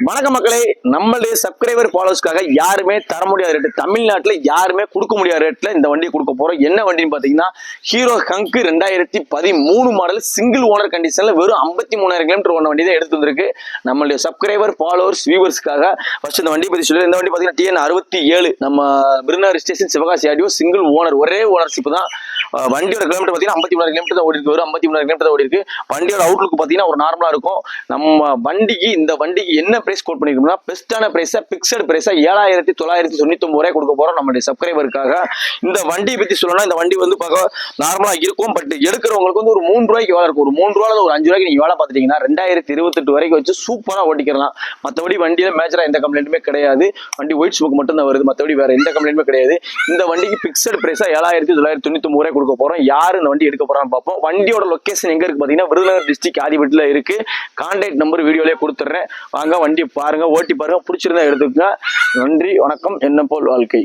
வணக்க மக்களே, நம்மளுடைய சப்ஸ்கிரைபர் ஃபாலோவர்ஸ்க்காக யாருமே தர முடியாத ரேட்டு, தமிழ்நாட்டில் யாருமே கொடுக்க முடியாத ரேட்ல இந்த வண்டியை கொடுக்க போறோம். என்ன வண்டின்னு பாத்தீங்கன்னா hero hunk 2013 model single owner கண்டிஷன்ல வெறும் 53,000 கிலோமீட்டர் ஓன வண்டி தான் எடுத்து வந்திருக்கு. நம்மளுடைய சப்ஸ்கிரைபர் ஃபாலோவர்ஸ் வியூவர்ஸ்க்காக ஃபர்ஸ்ட் இந்த வண்டி பத்தி சொல்லி, இந்த வண்டி பாத்தீங்கன்னா TN 67 நம்ம Virudhunagar station Sivakasi audio single owner, ஒரே ஓனர்ஷிப் தான். வண்டியோட கிலோமீட்டர் பாத்தீங்கன்னா 53,000 கிலோமீட்டர் தான் ஓடி இருக்கு. வெறும் 53,000 கிலோமீட்டர் ஓடி இருக்கு. வண்டியோட அவுட்லுக் பாத்தீங்கன்னா ஒரு நார்மலா இருக்கும். நம்ம வண்டிக்கு இந்த வண்டிக்கு என்ன பிரைஸ் கோட் பண்ணிருக்கோம்னா பெஸ்டான பிரைஸா பிக்சட் பிரைஸா 7,999 ரூபாய் கொடுக்க போறோம் நம்மளுடைய சப்ஸ்கிரைபருக்காக. இந்த வண்டியை பத்தி சொல்லணும்னா இந்த வண்டி வந்து பார்க்க நார்மலா இருக்கும். பட் எடுக்கிறவங்களுக்கு வந்து ஒரு 3 ரூபாய்க்கு வேலை இருக்கும். ஒரு 3 ரூபாய் ஒரு 5 ரூபாய்க்கு நீங்க வேலை பார்த்துட்டீங்கன்னா 2028 வரைக்கும் வச்சு சூப்பரா ஓட்டிக்கலாம். மற்றபடி வண்டியில மேஜரா எந்த கம்ப்ளைண்ட்டுமே கிடையாது. வண்டி ஒயிட் ஸ்மோக் மட்டும் தான் வருது, மற்றபடி வேற எந்த கம்ப்ளைண்ட்டுமே கிடையாது. இந்த வண்டிக்கு பிக்சட் பிரைஸா 7,999 ரூபாய் கொடுக்க போறோம். யாரு இந்த வண்டி எடுக்க போறான்னு பார்ப்போம். வண்டியோட லொகேஷன் எங்க இருக்கு பாத்தீங்கன்னா விருதுநகர் டிஸ்ட்ரிக்ட் ஆதிபட்டில இருக்கு. கான்டாக்ட் நம்பர் வீடியோலயே கொடுத்துறேன். வாங்க வண்டி பாருங்க, ஓட்டி பாருங்க, பிடிச்சிருந்தா எடுத்துக்கங்க. நன்றி, வணக்கம். என்ன போல் வாழ்க்கை.